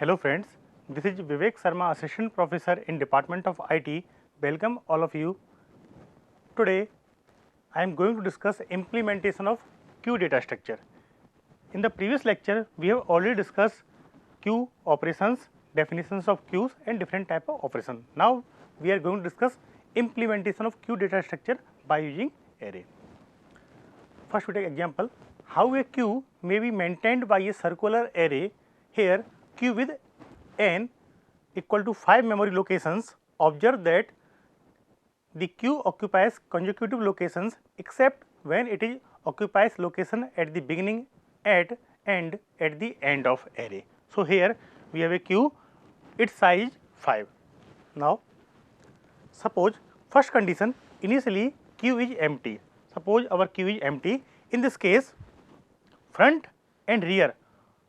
Hello friends, this is Vivek Sharma, Assistant Professor in Department of IT. Welcome all of you. Today I am going to discuss implementation of queue data structure. In the previous lecture, we have already discussed queue operations, definitions of queues and different type of operation. Now we are going to discuss implementation of queue data structure by using array. First we take example, how a queue may be maintained by a circular array. Here queue with n equal to 5 memory locations. Observe that the queue occupies consecutive locations except when it is occupies location at the beginning, at and at the end of array. So here we have a queue, its size 5. Now suppose first condition, initially queue is empty. Suppose our queue is empty. In this case, front and rear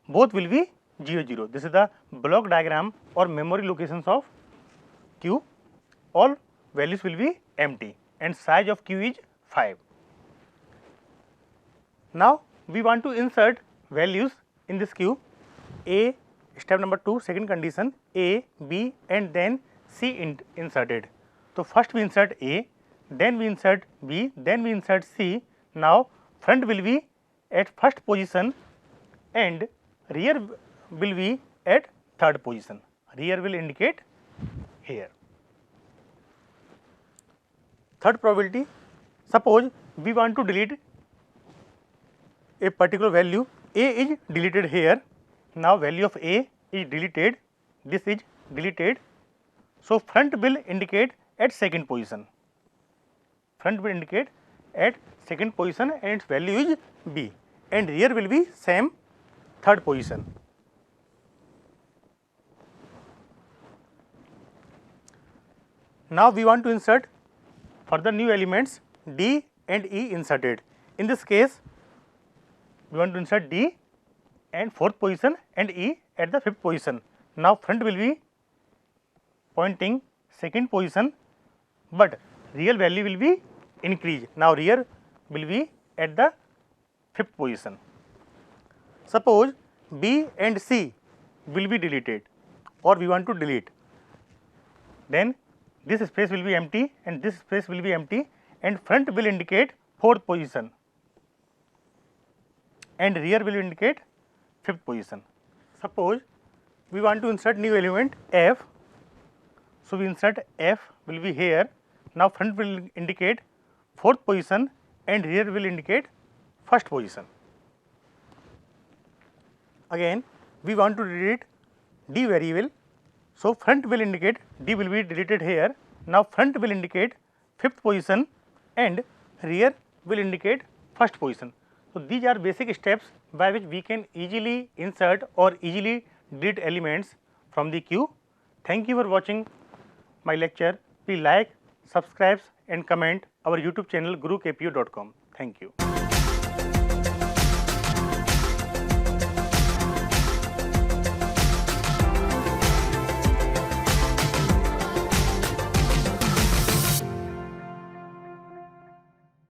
both will be 0 0. This is the block diagram or memory locations of queue. All values will be empty and size of queue is 5. Now we want to insert values in this queue. A, step number 2, second condition, A, B and then C inserted. So first we insert A, then we insert B, then we insert C. Now front will be at first position and rear will be at third position. Rear will indicate here. Third probability, suppose we want to delete a particular value, A is deleted here. Now value of A is deleted, this is deleted. So front will indicate at second position. Front will indicate at second position and its value is B, and rear will be same third position. Now we want to insert further new elements D and E inserted. In this case, we want to insert D and fourth position and E at the fifth position. Now front will be pointing second position, but real value will be increased. Now rear will be at the fifth position. Suppose B and C will be deleted or we want to delete, then this space will be empty and this space will be empty and front will indicate fourth position and rear will indicate fifth position. Suppose we want to insert new element F. So we insert F will be here. Now front will indicate fourth position and rear will indicate first position. Again we want to delete D variable. So front will indicate D will be deleted here. Now front will indicate fifth position and rear will indicate first position. So these are basic steps by which we can easily insert or easily delete elements from the queue. Thank you for watching my lecture. Please like, subscribe and comment our YouTube channel gurukpu.com. Thank you.